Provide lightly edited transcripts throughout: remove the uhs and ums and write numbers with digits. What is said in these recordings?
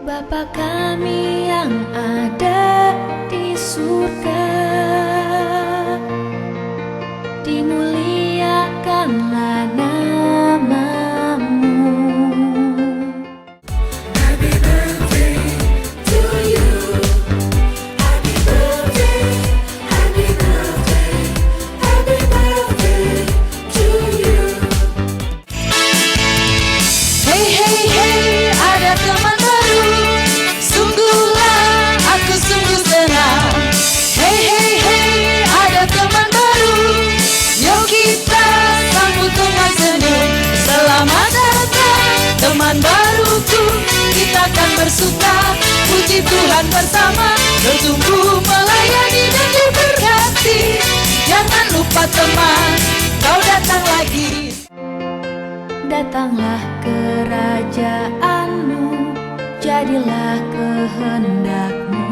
Bapa kami yang ada di surga, dimuliakanlah namamu. Happy birthday to you. Happy birthday, happy birthday, happy birthday to you. Hey hey hey, ada teman baru. Sungguhlah aku sungguh senang. Hey hey hey, ada teman baru. Yuk kita sambut dengan senyum. Selamat datang teman baruku. Kita akan bersuka, puji Tuhan bersama, bertumbuh melayani dan diberkati. Jangan lupa teman, kau datang lagi. Datanglah kerajaanmu, jadilah kehendakmu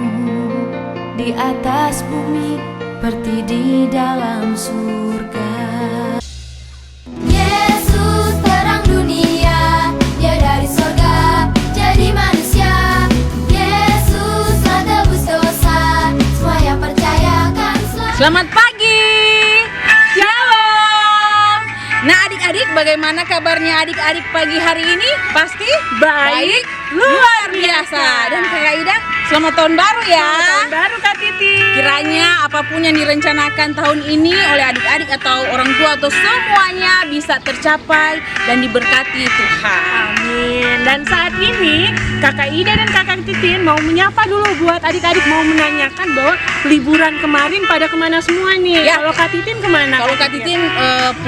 di atas bumi seperti di dalam surga. Yesus terang dunia, dia dari surga jadi manusia. Yesus telah tebus dosa, semua yang percaya akan selamat. Selamat pagi. Shalom. Nah adik-adik, bagaimana kabarnya adik-adik pagi hari ini? Pasti baik, luar biasa. Dan Kak Ida, selamat tahun baru ya. Selamat tahun baru Kak Titi. Kiranya apapun yang direncanakan tahun ini oleh adik-adik atau orang tua atau semuanya bisa tercapai dan diberkati Tuhan. Amin. Dan saat ini Kakak Ida dan Kakak Titin mau menyapa dulu buat adik-adik, mau menanyakan bahwa liburan kemarin pada kemana semua nih? Ya. Kalau Kak Titin kemana? Kalau Kak Titin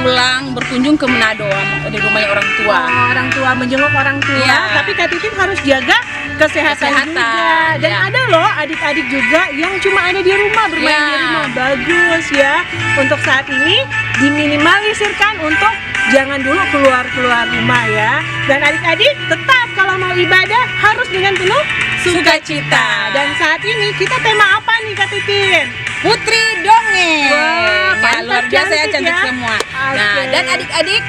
pulang berkunjung ke Manado di rumahnya orang tua. Oh, orang tua menjenguk orang tua, Ya. tapi Kak Titin harus jaga kesehatan juga. Dan ya. ada loh adik-adik juga yang cuma ada di rumah, bermain Ya. di rumah. Bagus ya. Untuk saat ini diminimalisirkan untuk jangan dulu keluar rumah ya. Dan adik-adik tetap kalau mau ibadah harus dengan penuh sukacita. Dan saat ini kita tema apa nih Kak Titin? Putri Dongeng. Wah, Ya, pantas luar biasa ya, cantik cantik ya. semua. Nah, Oke. dan adik-adik,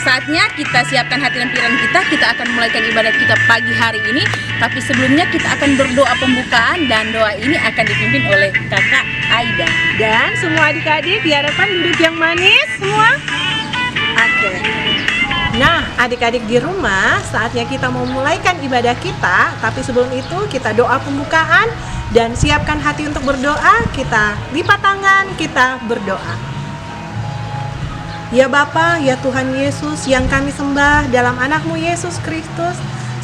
saatnya kita siapkan hati dan pikiran kita. Kita akan mulaikan ibadah kita pagi hari ini. Tapi sebelumnya kita akan berdoa pembukaan, dan doa ini akan dipimpin oleh Kakak Aida. Dan semua adik-adik diharapkan duduk yang manis semua. Oke. Nah, adik-adik di rumah, saatnya kita mau mulaikan ibadah kita. Tapi sebelum itu kita doa pembukaan dan siapkan hati untuk berdoa. Kita lipat tangan, kita berdoa. Ya Bapa, ya Tuhan Yesus yang kami sembah dalam anakmu Yesus Kristus,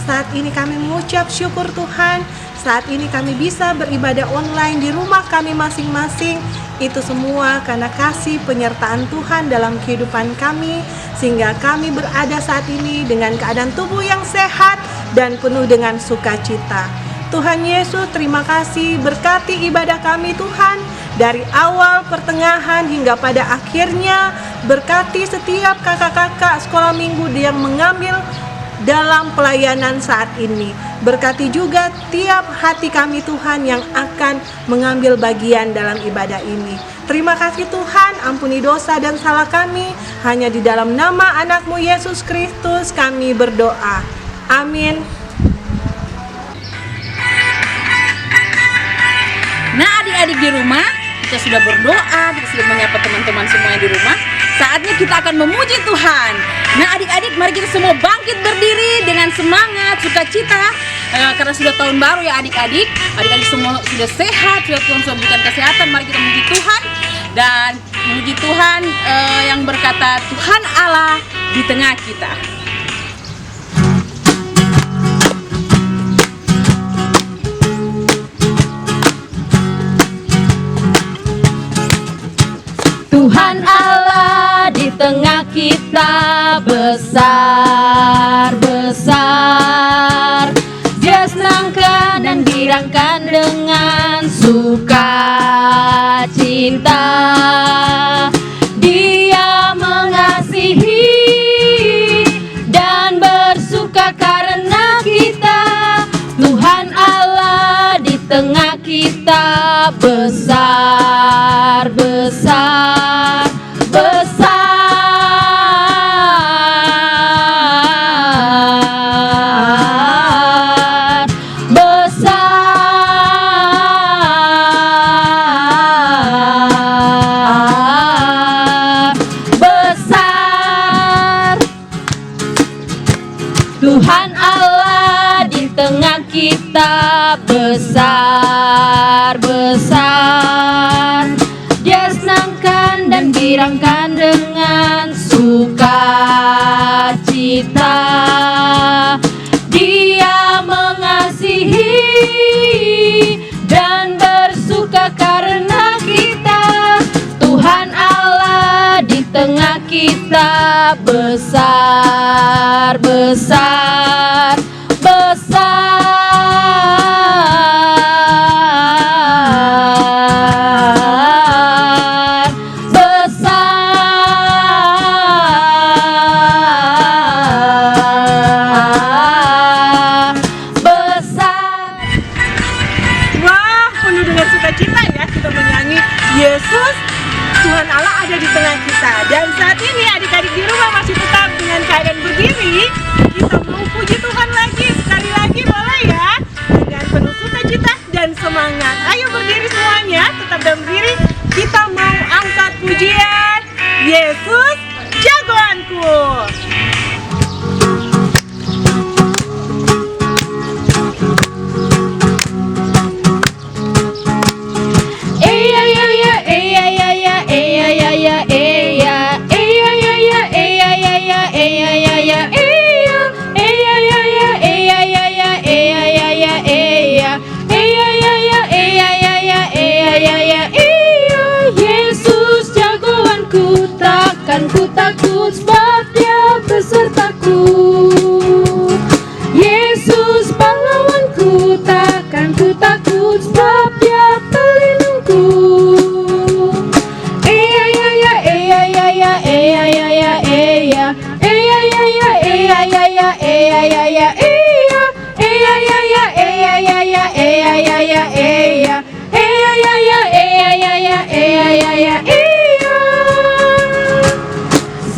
saat ini kami mengucap syukur Tuhan. Saat ini kami bisa beribadah online di rumah kami masing-masing. Itu semua karena kasih penyertaan Tuhan dalam kehidupan kami, sehingga kami berada saat ini dengan keadaan tubuh yang sehat dan penuh dengan sukacita. Tuhan Yesus, terima kasih, berkati ibadah kami Tuhan, dari awal, pertengahan, hingga pada akhirnya. Berkati setiap kakak-kakak sekolah minggu yang mengambil dalam pelayanan saat ini. Berkati juga tiap hati kami Tuhan yang akan mengambil bagian dalam ibadah ini. Terima kasih Tuhan, ampuni dosa dan salah kami. Hanya di dalam nama anakmu Yesus Kristus kami berdoa. Amin. Nah adik-adik di rumah, kita sudah berdoa, kita sudah menyapa teman-teman semuanya di rumah. Saatnya kita akan memuji Tuhan. Nah adik-adik, mari kita semua bangkit berdiri dengan semangat, sukacita, karena sudah tahun baru ya adik-adik. Adik-adik semua sudah sehat, sudah Tuhan sudah berikan kesehatan. Mari kita memuji Tuhan dan memuji Tuhan yang berkata Tuhan Allah di tengah kita. Tuhan Allah di tengah kita besar-besar. Dia senangkan dan girangkan dengan sukacita. Dia mengasihi dan bersuka karena kita. Tuhan Allah di tengah kita besar-besar. Besar kita besar-besar. Dia senangkan dan girangkan dengan sukacita. Dia mengasihi dan bersuka karena kita. Tuhan Allah di tengah kita besar-besar. Wah, penuh dengan sukacita ya kita menyanyi Yesus, Tuhan Allah ada di tengah kita. Dan saat ini adik-adik di rumah masih tetap dengan keadaan berdiri. Kita mau puji Tuhan lagi, sekali lagi boleh ya? Dengan penuh sukacita dan semangat. Ayo berdiri semuanya, tetap dalam diri. Kita mau angkat pujian Yesus jagoanku. Yesus jagoanku, takkan ku takut sebab Dia besertaku. Yesus pahlawanku, takkan ku takut sebab Dia pelindungku.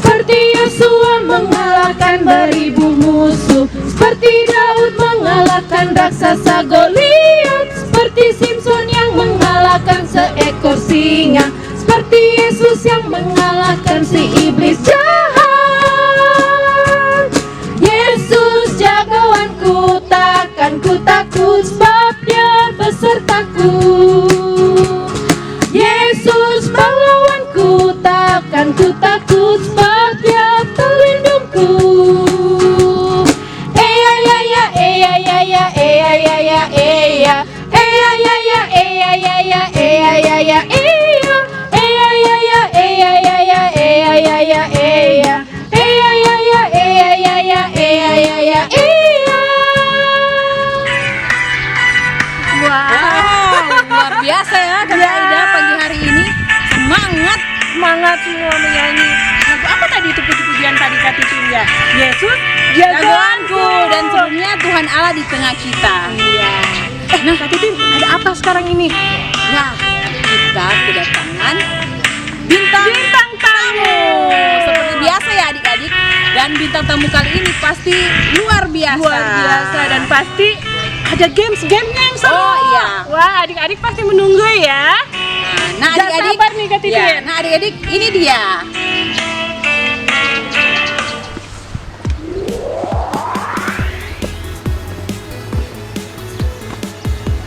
Seperti Yosua mengalahkan beribu musuh, seperti Daud mengalahkan raksasa Goliat, seperti Simpson yang mengalahkan seekor singa, seperti Yesus yang mengalahkan si iblis jahat. Yesus jagoanku, takkan ku takut sebab Dia besertaku. Yesus pahlawanku, takkan ku takut sebab Dia pelindungku. Luar biasa ya Kakak Aida pagi hari ini. Semangat semua menyanyi. Lagu apa tadi itu puji-pujian tadi Kak Titin ya? Yesus Jagoanku, dan sebelumnya Tuhan Allah di tengah kita. Iya. Nah Kak Titin, ada apa sekarang ini? Nah, kita kedatangan bintang tamu. Seperti biasa ya adik-adik. Dan bintang tamu kali ini pasti luar biasa. Luar biasa dan pasti ada gamenya yang seru. Oh, iya. Wah, adik-adik pasti menunggu ya. Nah Jangan adik-adik, sabar nih, Kak Titin. ya, nah adik-adik ini dia.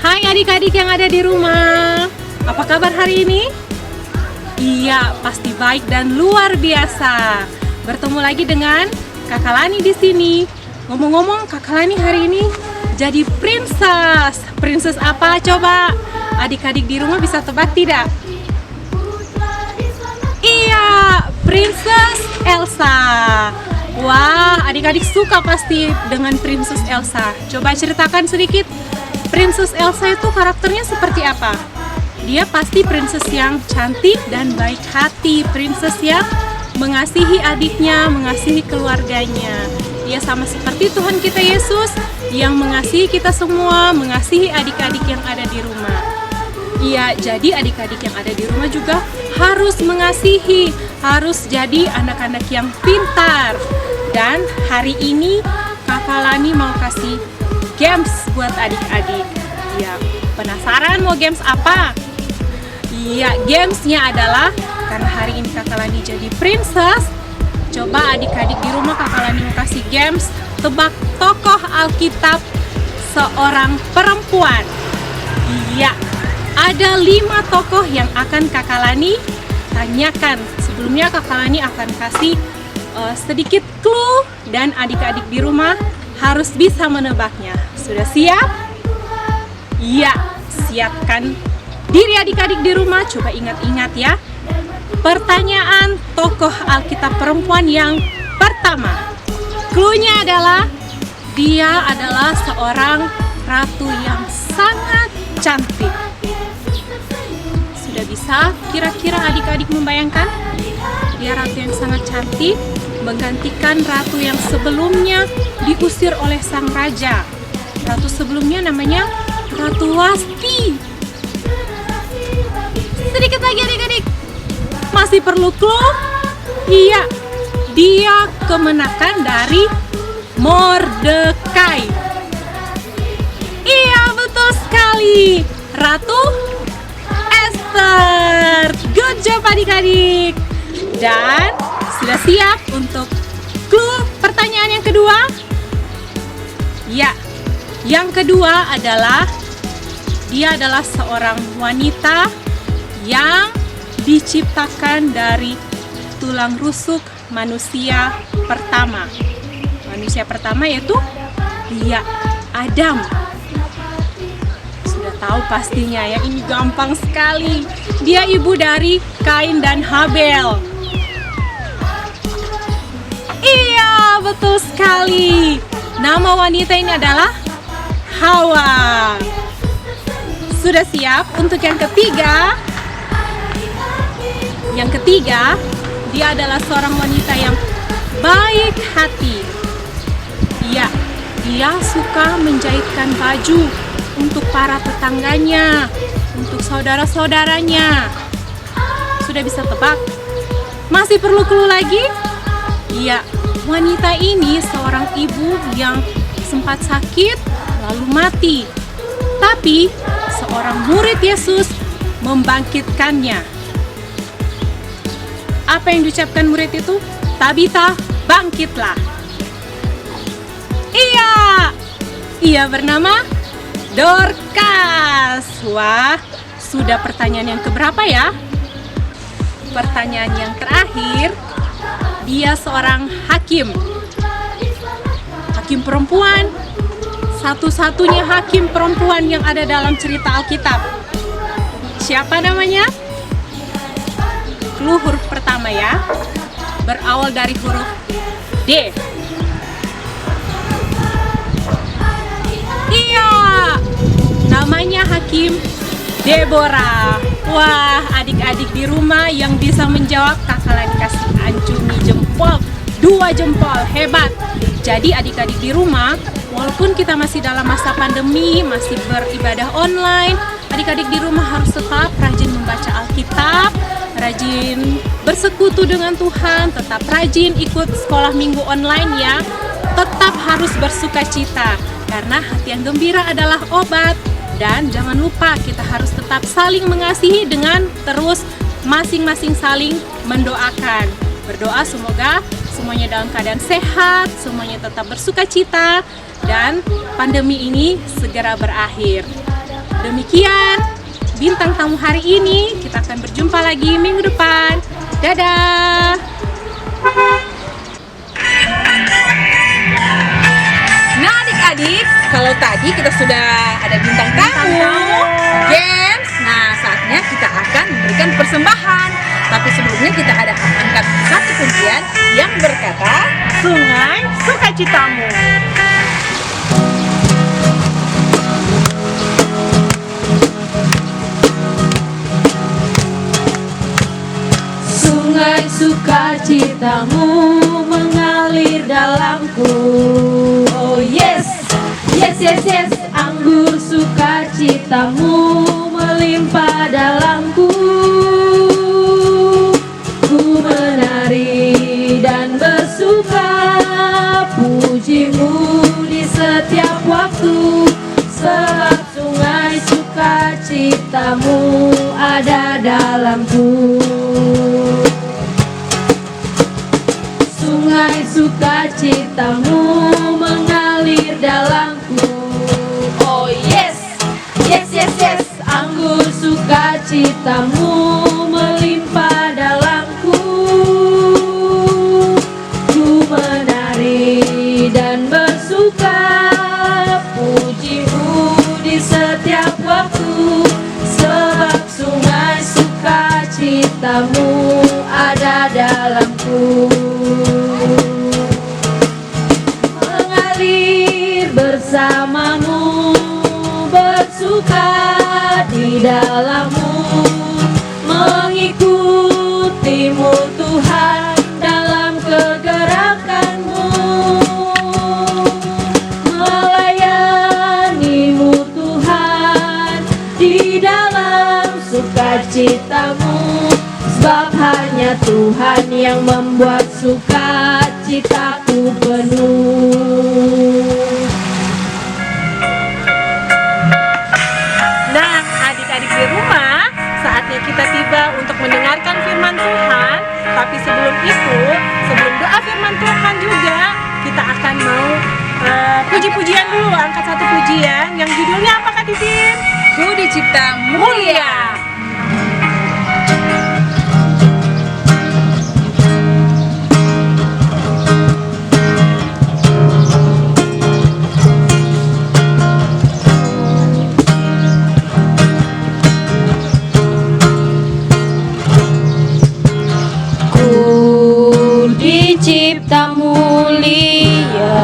Hai adik-adik yang ada di rumah. Apa kabar hari ini? Iya, pasti baik dan luar biasa. Bertemu lagi dengan Kakak Lani di sini. Ngomong-ngomong, Kakak Lani hari ini jadi princess. Princess apa coba? Adik-adik di rumah bisa tebak tidak? Iya, Princess Elsa. Wah, adik-adik suka pasti dengan Princess Elsa. Coba ceritakan sedikit, Princess Elsa itu karakternya seperti apa? Dia pasti princess yang cantik dan baik hati, princess yang mengasihi adiknya, mengasihi keluarganya. Ia sama seperti Tuhan kita Yesus yang mengasihi kita semua, mengasihi adik-adik yang ada di rumah. Iya, jadi adik-adik yang ada di rumah juga harus mengasihi, harus jadi anak-anak yang pintar. Dan hari ini Kakak Lani mau kasih games buat adik-adik. Ya, penasaran mau games apa? Iya, gamesnya adalah karena hari ini Kakak Lani jadi princess. Coba adik-adik di rumah Kakak Lani mau kasih games tebak tokoh Alkitab seorang perempuan. Iya, ada 5 tokoh yang akan Kakak Lani tanyakan. Sebelumnya Kakak Lani akan kasih sedikit clue dan adik-adik di rumah harus bisa menebaknya. Sudah siap? Iya, siapkan diri adik-adik di rumah. Coba ingat-ingat ya. Pertanyaan tokoh Alkitab perempuan yang pertama. Clue-nya adalah dia adalah seorang ratu yang sangat cantik. Sudah bisa kira-kira adik-adik membayangkan? Dia ratu yang sangat cantik, menggantikan ratu yang sebelumnya diusir oleh sang raja. Ratu sebelumnya namanya Ratu Wasti. Sedikit lagi adik-adik. Masih perlu clue? Iya, dia kemenakan dari Mordekai. Iya, betul sekali. Ratu Esther. Good job adik-adik. Dan sudah siap untuk clue pertanyaan yang kedua? Ya, yang kedua adalah dia adalah seorang wanita yang diciptakan dari tulang rusuk manusia pertama. Manusia pertama yaitu Adam. Sudah tahu pastinya ya, ini gampang sekali. Dia ibu dari Kain dan Habel. Iya, betul sekali. Nama wanita ini adalah Hawa. Sudah siap untuk yang ketiga? Yang ketiga, dia adalah seorang wanita yang baik hati. Iya, dia suka menjahitkan baju untuk para tetangganya, untuk saudara-saudaranya. Sudah bisa tebak? Masih perlu clue lagi? Iya, wanita ini seorang ibu yang sempat sakit lalu mati. Tapi seorang murid Yesus membangkitkannya. Apa yang diucapkan murid itu? Tabita, bangkitlah. Iya, ia bernama Dorcas. Wah, sudah pertanyaan yang keberapa ya? Pertanyaan yang terakhir. Dia seorang hakim. Hakim perempuan. Satu-satunya hakim perempuan yang ada dalam cerita Alkitab. Siapa namanya? Clue huruf pertama ya. Berawal dari huruf D. Iya, namanya Hakim Deborah. Wah, adik-adik di rumah yang bisa menjawab, Kakak Lani kasih acungi jempol, 2 jempol, hebat. Jadi adik-adik di rumah, walaupun kita masih dalam masa pandemi, masih beribadah online, adik-adik di rumah harus tetap rajin membaca Alkitab, rajin bersekutu dengan Tuhan, tetap rajin ikut sekolah minggu online ya. Tetap harus bersukacita, karena hati yang gembira adalah obat. Dan jangan lupa kita harus tetap saling mengasihi dengan terus masing-masing saling mendoakan. Berdoa semoga semuanya dalam keadaan sehat, semuanya tetap bersukacita, dan pandemi ini segera berakhir. Demikian bintang tamu hari ini, kita akan berjumpa lagi minggu depan. Dadah! Nah adik-adik, kalau tadi kita sudah ada bintang tamu, games, nah saatnya kita akan memberikan persembahan. Tapi sebelumnya kita ada angkat satu pujian yang berkata, Sungai Sukacitamu. Sungai sukacitamu mengalir dalamku. Oh yes, yes, yes, yes. Anggur sukacitamu melimpah dalamku. Ku menari dan bersuka pujimu di setiap waktu. Sebab sungai sukacitamu ada dalamku. Sungai sukacitamu mengalir dalamku. di dalam-Mu, mengikutimu Tuhan dalam kegerakan-Mu, melayani-Mu Tuhan di dalam sukacita-Mu, sebab hanya Tuhan yang membuat sukacitaku penuh. Nah, adik-adik di rumah, saatnya kita tiba untuk mendengarkan firman Tuhan. Tapi sebelum itu, sebelum doa firman Tuhan juga, kita akan mau puji-pujian dulu. Angkat satu pujian yang judulnya apa, Kak Titin? Ku dicipta mulia. Dicipta mulia,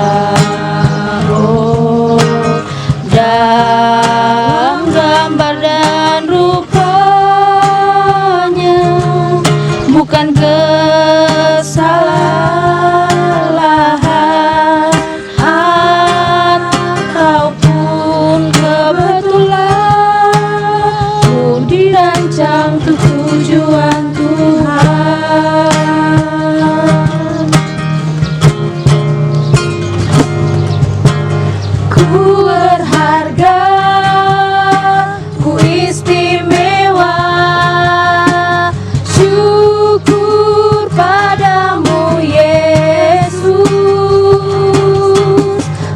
oh, dalam gambar dan rupanya, bukan kesalahan ataupun kebetulan, ku dirancang untuk tujuan Tuhan. Ku berharga, ku istimewa, syukur padamu Yesus.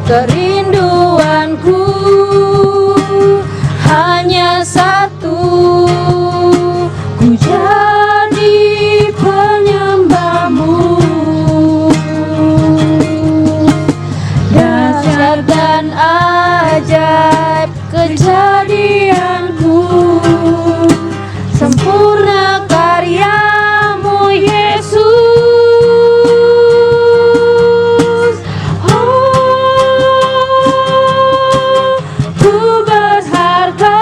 Kerinduanku hanya satu, ku jadi penyembah-Mu. Dahsyat dan ajaib kejadianku, sempurna karya-Mu Yesus. Oh, ku berharga,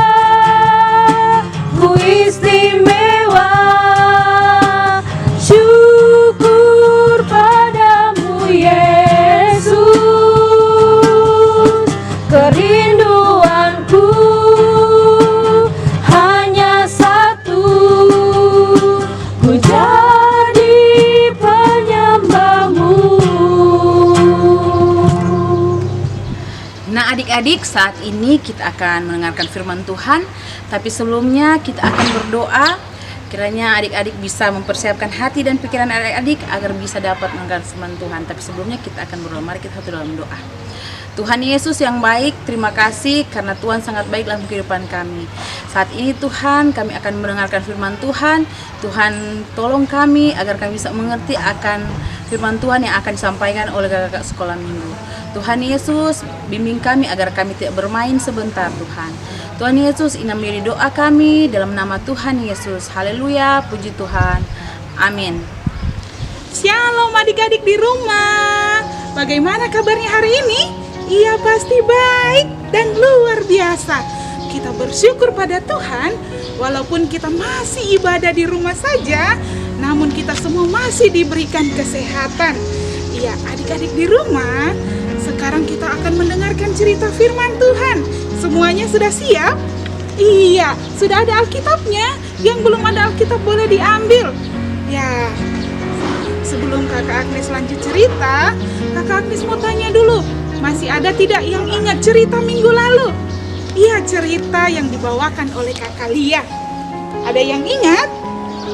ku istimewa, syukur padamu Yesus. Kerinduanku hanya satu, ku jadi penyembah-Mu. Nah adik-adik, saat ini kita akan mendengarkan firman Tuhan. Tapi sebelumnya kita akan berdoa. Kiranya adik-adik bisa mempersiapkan hati dan pikiran adik-adik agar bisa dapat mendengar firman Tuhan. Tapi sebelumnya kita akan berdoa. Mari kita satu dalam doa. Tuhan Yesus yang baik, terima kasih karena Tuhan sangat baik dalam kehidupan kami. Saat ini Tuhan, kami akan mendengarkan firman Tuhan. Tuhan tolong kami agar kami bisa mengerti akan firman Tuhan yang akan disampaikan oleh kakak sekolah minggu. Tuhan Yesus, bimbing kami agar kami tidak bermain sebentar Tuhan. Tuhan Yesus, ini menjadi doa kami dalam nama Tuhan Yesus. Haleluya, puji Tuhan. Amin. Shalom adik-adik di rumah. Bagaimana kabarnya hari ini? Iya, pasti baik dan luar biasa. Kita bersyukur pada Tuhan, walaupun kita masih ibadah di rumah saja, namun kita semua masih diberikan kesehatan. Iya, adik-adik di rumah, sekarang kita akan mendengarkan cerita firman Tuhan. Semuanya sudah siap? Iya, sudah ada Alkitabnya. Yang belum ada Alkitab boleh diambil. Ya, sebelum Kakak Agnes lanjut cerita, Kakak Agnes mau tanya dulu, masih ada tidak yang ingat cerita minggu lalu? Iya, cerita yang dibawakan oleh Kakak Lia. Ada yang ingat?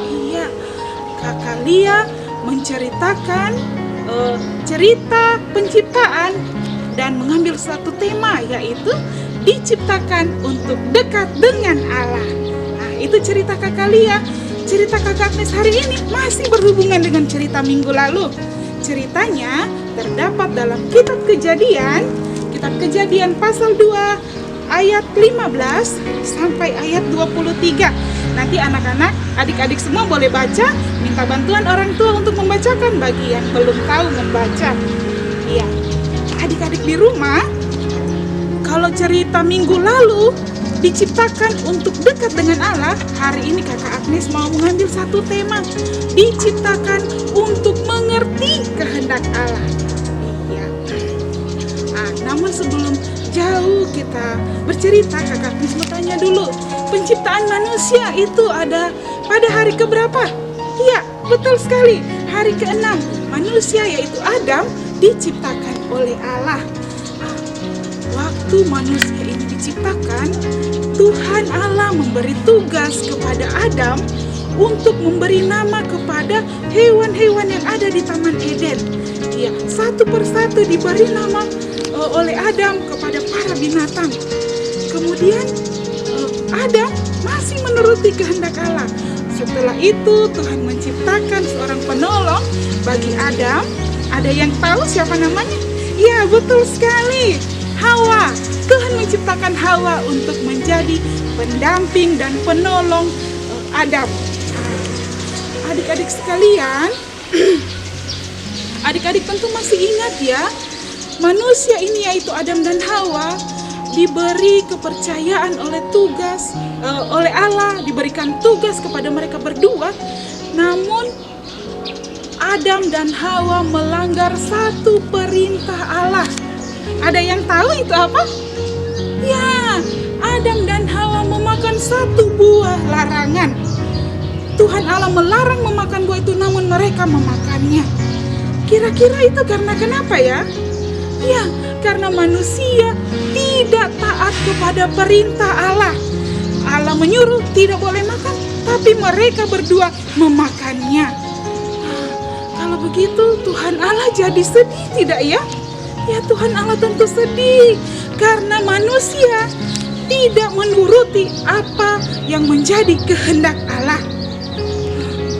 Iya, Kakak Lia menceritakan cerita penciptaan dan mengambil satu tema, yaitu diciptakan untuk dekat dengan Allah. Nah, itu cerita Kakak Lia. Cerita Kakak Agnes hari ini masih berhubungan dengan cerita minggu lalu. Ceritanya terdapat dalam kitab Kejadian pasal 2 ayat 15 sampai ayat 23. Nanti anak-anak, adik-adik semua boleh baca, minta bantuan orang tua untuk membacakan bagi yang belum tahu membaca. Iya, adik-adik di rumah, kalau cerita minggu lalu diciptakan untuk dekat dengan Allah, hari ini Kakak Agnes mau mengambil satu tema, diciptakan untuk mengerti kehendak Allah. Iya. Namun sebelum jauh kita bercerita, Kakak Agnes mau tanya dulu, penciptaan manusia itu ada pada hari keberapa? Iya, betul sekali, hari ke-6. Manusia yaitu Adam diciptakan oleh Allah. Waktu manusia ini diciptakan, Tuhan Allah memberi tugas kepada Adam untuk memberi nama kepada hewan-hewan yang ada di Taman Eden. Ya, satu persatu diberi nama oleh Adam kepada para binatang. Kemudian Adam masih menuruti kehendak Allah. Setelah itu Tuhan menciptakan seorang penolong bagi Adam. Ada yang tahu siapa namanya? Ya, betul sekali, Hawa. Tuhan menciptakan Hawa untuk menjadi pendamping dan penolong Adam. Adik-adik sekalian, adik-adik tentu masih ingat ya, manusia ini yaitu Adam dan Hawa diberi kepercayaan oleh Allah, diberikan tugas kepada mereka berdua. Namun Adam dan Hawa melanggar satu perintah Allah. Ada yang tahu itu apa? Ya, Adam dan Hawa memakan satu buah larangan. Tuhan Allah melarang memakan buah itu, namun mereka memakannya. Kira-kira itu karena kenapa ya? Ya, karena manusia tidak taat kepada perintah Allah. Allah menyuruh tidak boleh makan, tapi mereka berdua memakannya. Kalau begitu Tuhan Allah jadi sedih tidak ya? Ya, Tuhan Allah tentu sedih karena manusia tidak menuruti apa yang menjadi kehendak Allah.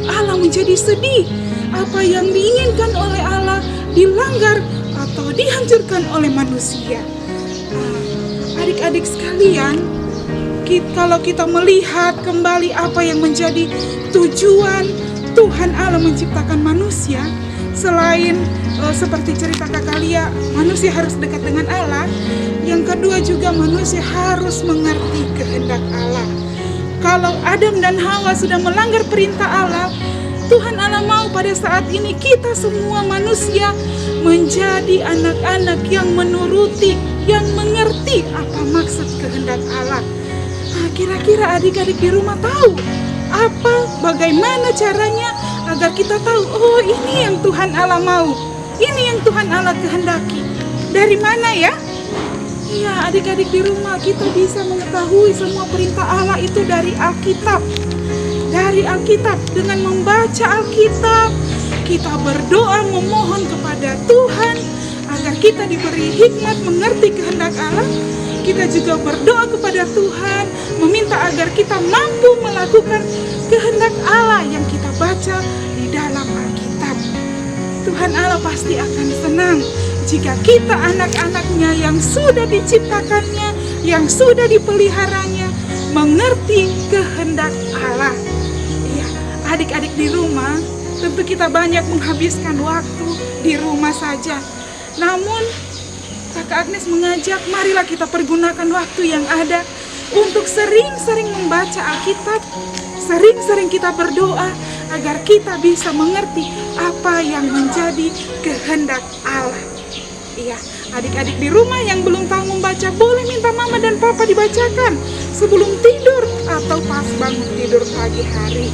Allah menjadi sedih, apa yang diinginkan oleh Allah dilanggar atau dihancurkan oleh manusia. Adik-adik sekalian, kalau kita melihat kembali apa yang menjadi tujuan Tuhan Allah menciptakan manusia, selain seperti cerita Kakak Lia, manusia harus dekat dengan Allah. Yang kedua juga manusia harus mengerti kehendak Allah. Kalau Adam dan Hawa sudah melanggar perintah Allah, Tuhan Allah mau pada saat ini kita semua manusia menjadi anak-anak yang menuruti, yang mengerti apa maksud kehendak Allah. Kira-kira adik-adik di rumah tahu bagaimana caranya agar kita tahu, oh ini yang Tuhan Allah mau, ini yang Tuhan Allah kehendaki. Dari mana ya? Ya, adik-adik di rumah kita bisa mengetahui semua perintah Allah itu dari Alkitab. Dari Alkitab, dengan membaca Alkitab, kita berdoa memohon kepada Tuhan agar kita diberi hikmat mengerti kehendak Allah. Kita juga berdoa kepada Tuhan, meminta agar kita mampu melakukan kehendak Allah yang kita baca di dalam Alkitab. Tuhan Allah pasti akan senang jika kita anak-anaknya yang sudah diciptakannya, yang sudah dipeliharanya, mengerti kehendak Allah. Ya, adik-adik di rumah, tentu kita banyak menghabiskan waktu di rumah saja. Namun Kakak Agnes mengajak, marilah kita pergunakan waktu yang ada untuk sering-sering membaca Alkitab, sering-sering kita berdoa agar kita bisa mengerti apa yang menjadi kehendak Allah. Iya, adik-adik di rumah yang belum tahu membaca, boleh minta mama dan papa dibacakan sebelum tidur atau pas bangun tidur pagi hari.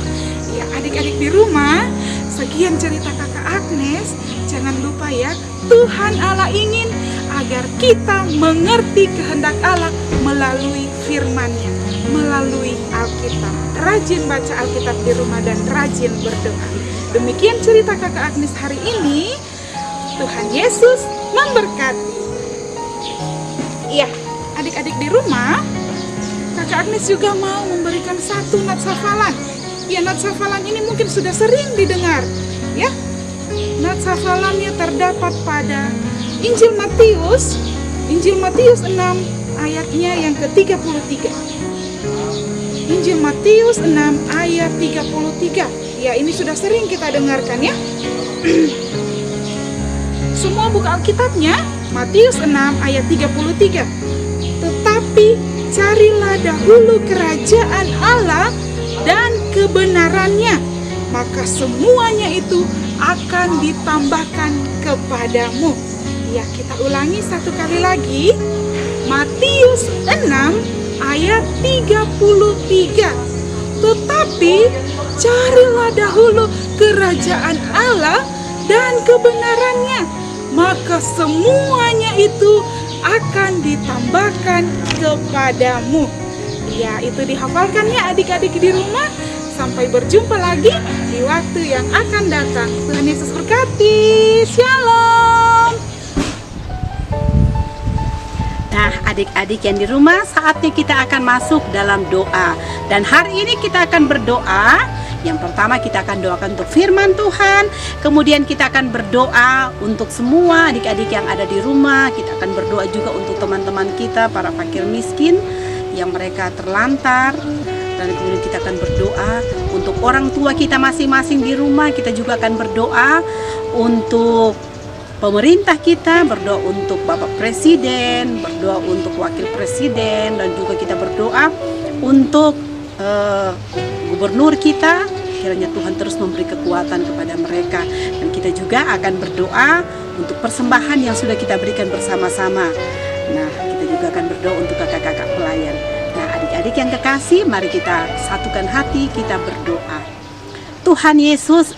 Ya, adik-adik di rumah, sekian cerita Kakak Agnes. Jangan lupa ya, Tuhan Allah ingin agar kita mengerti kehendak Allah melalui firman-Nya, melalui Alkitab. Rajin baca Alkitab di rumah dan rajin berdoa. Demikian cerita Kakak Agnes hari ini. Tuhan Yesus memberkati. Iya, adik-adik di rumah, Kakak Agnes juga mau memberikan satu nats hafalan. Ya, nats hafalan ini mungkin sudah sering didengar, ya. Nats hafalannya terdapat pada Injil Matius 6 ayatnya yang ke-33. Injil Matius 6 ayat 33. Ya, ini sudah sering kita dengarkan ya. Semua buka Alkitabnya, Matius 6 ayat 33. Tetapi carilah carilah dahulu kerajaan Allah dan kebenarannya, maka semuanya itu akan ditambahkan kepadamu. Ya, kita ulangi satu kali lagi. Matius 6 ayat 33. Tetapi carilah dahulu kerajaan Allah dan kebenarannya, maka semuanya itu akan ditambahkan kepadamu. Ya, itu dihafalkan ya adik-adik di rumah. Sampai berjumpa lagi di waktu yang akan datang. Tuhan Yesus berkati. Shalom. Nah, adik-adik yang di rumah, saatnya kita akan masuk dalam doa. Dan hari ini kita akan berdoa. Yang pertama kita akan doakan untuk firman Tuhan. Kemudian kita akan berdoa untuk semua adik-adik yang ada di rumah. Kita akan berdoa juga untuk teman-teman kita, para fakir miskin yang mereka terlantar. Dan kemudian kita akan berdoa untuk orang tua kita masing-masing di rumah. Kita juga akan berdoa untuk pemerintah kita, berdoa untuk Bapak Presiden, berdoa untuk Wakil Presiden, dan juga kita berdoa untuk gubernur kita. Kiranya Tuhan terus memberi kekuatan kepada mereka. Dan kita juga akan berdoa untuk persembahan yang sudah kita berikan bersama-sama. Nah, kita juga akan berdoa untuk kakak-kakak pelayan. Nah, adik-adik yang kekasih, mari kita satukan hati, kita berdoa. Tuhan Yesus,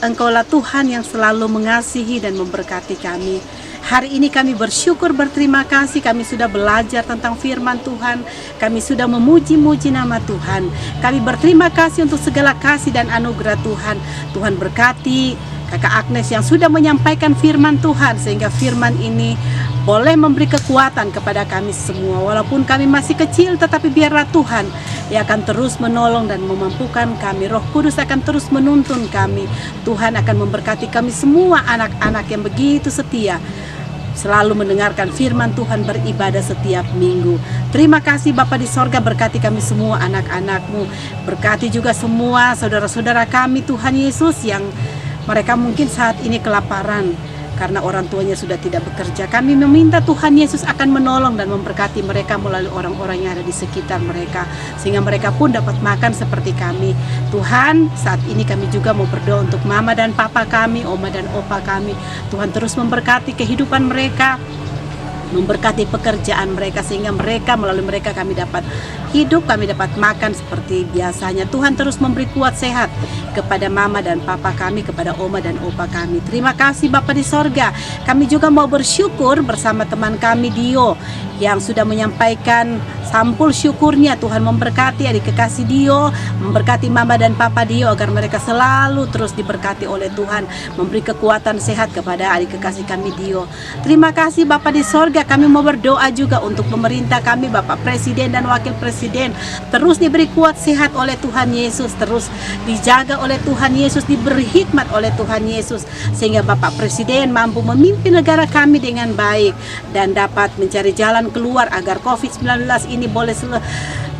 Engkaulah Tuhan yang selalu mengasihi dan memberkati kami. Hari ini kami bersyukur, berterima kasih, kami sudah belajar tentang firman Tuhan. Kami sudah memuji-muji nama Tuhan. Kami berterima kasih untuk segala kasih dan anugerah Tuhan. Tuhan berkati Kakak Agnes yang sudah menyampaikan firman Tuhan, sehingga firman ini boleh memberi kekuatan kepada kami semua. Walaupun kami masih kecil, tetapi biarlah Tuhan yang akan terus menolong dan memampukan kami. Roh Kudus akan terus menuntun kami. Tuhan akan memberkati kami semua, anak-anak yang begitu setia, selalu mendengarkan firman Tuhan, beribadah setiap minggu. Terima kasih Bapa di sorga, berkati kami semua anak-anak-Mu. Berkati juga semua saudara-saudara kami Tuhan Yesus yang mereka mungkin saat ini kelaparan karena orang tuanya sudah tidak bekerja. Kami meminta Tuhan Yesus akan menolong dan memberkati mereka melalui orang-orang yang ada di sekitar mereka, sehingga mereka pun dapat makan seperti kami. Tuhan, saat ini kami juga mau berdoa untuk mama dan papa kami, oma dan opa kami. Tuhan terus memberkati kehidupan mereka, memberkati pekerjaan mereka, sehingga mereka, melalui mereka kami dapat hidup, kami dapat makan seperti biasanya. Tuhan terus memberi kuat sehat kepada mama dan papa kami, kepada oma dan opa kami. Terima kasih Bapa di sorga. Kami juga mau bersyukur bersama teman kami Dio yang sudah menyampaikan sampul syukurnya. Tuhan memberkati adik kekasih Dio, memberkati mama dan papa Dio agar mereka selalu terus diberkati oleh Tuhan, memberi kekuatan sehat kepada adik kekasih kami Dio. Terima kasih Bapa di sorga. Kami mau berdoa juga untuk pemerintah kami, Bapak Presiden dan Wakil Presiden, terus diberi kuat sehat oleh Tuhan Yesus, terus dijaga oleh Tuhan Yesus, diberi hikmat oleh Tuhan Yesus, sehingga Bapak Presiden mampu memimpin negara kami dengan baik dan dapat mencari jalan keluar agar COVID-19 ini boleh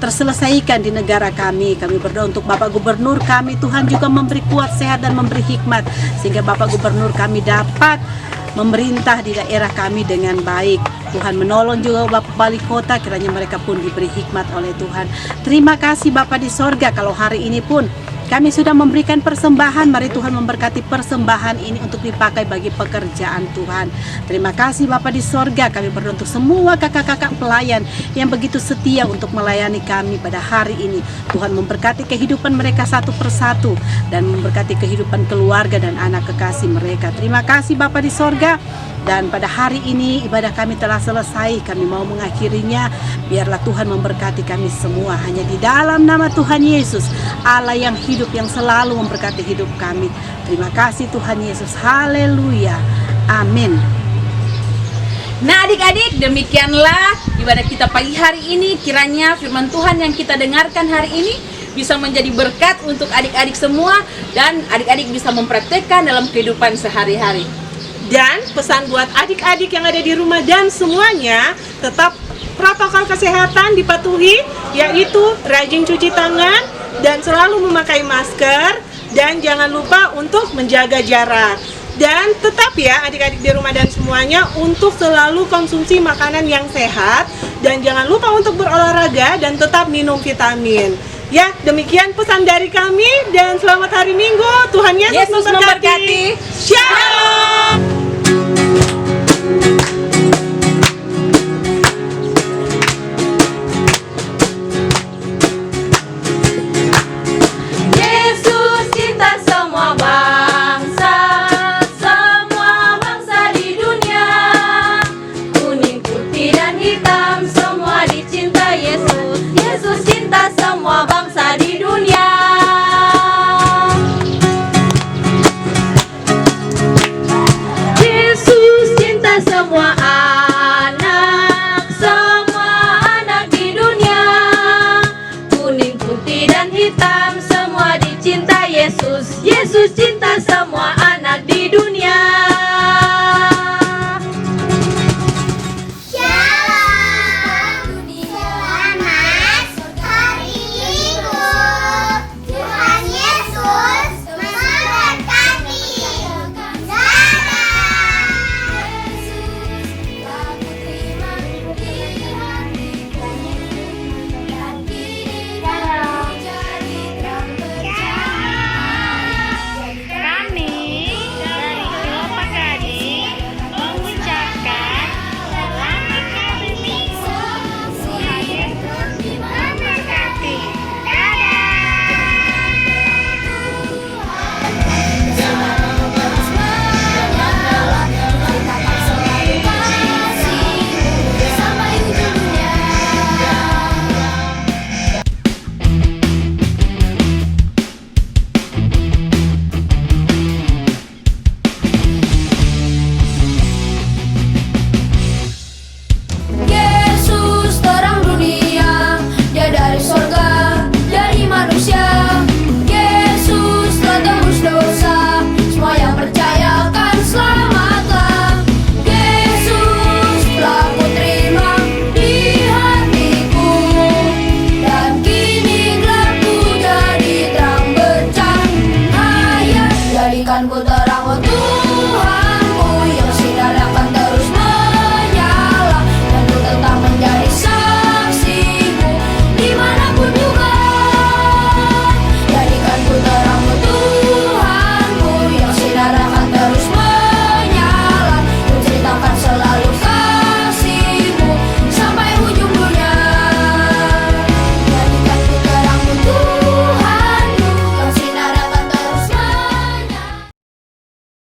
terselesaikan di negara kami. Kami berdoa untuk Bapak Gubernur kami, Tuhan juga memberi kuat sehat dan memberi hikmat, sehingga Bapak Gubernur kami dapat memerintah di daerah kami dengan baik. Tuhan menolong juga Bapak Wali Kota, kiranya mereka pun diberi hikmat oleh Tuhan. Terima kasih Bapa di sorga, kalau hari ini pun kami sudah memberikan persembahan, mari Tuhan memberkati persembahan ini untuk dipakai bagi pekerjaan Tuhan. Terima kasih Bapa di sorga. Kami berdoa untuk semua kakak-kakak pelayan yang begitu setia untuk melayani kami pada hari ini. Tuhan memberkati kehidupan mereka satu persatu dan memberkati kehidupan keluarga dan anak kekasih mereka. Terima kasih Bapa di sorga. Dan pada hari ini ibadah kami telah selesai, kami mau mengakhirinya. Biarlah Tuhan memberkati kami semua, hanya di dalam nama Tuhan Yesus, Allah yang hidup, yang selalu memberkati hidup kami. Terima kasih Tuhan Yesus, haleluya, amin. Nah adik-adik, demikianlah ibadah kita pagi hari ini. Kiranya firman Tuhan yang kita dengarkan hari ini bisa menjadi berkat untuk adik-adik semua, dan adik-adik bisa mempraktekkan dalam kehidupan sehari-hari. Dan pesan buat adik-adik yang ada di rumah dan semuanya, tetap protokol kesehatan dipatuhi, yaitu rajin cuci tangan dan selalu memakai masker, dan jangan lupa untuk menjaga jarak. Dan tetap ya adik-adik di rumah dan semuanya untuk selalu konsumsi makanan yang sehat dan jangan lupa untuk berolahraga dan tetap minum vitamin. Ya, demikian pesan dari kami dan selamat hari Minggu. Tuhan Yesus Yesus memberkati. Shalom.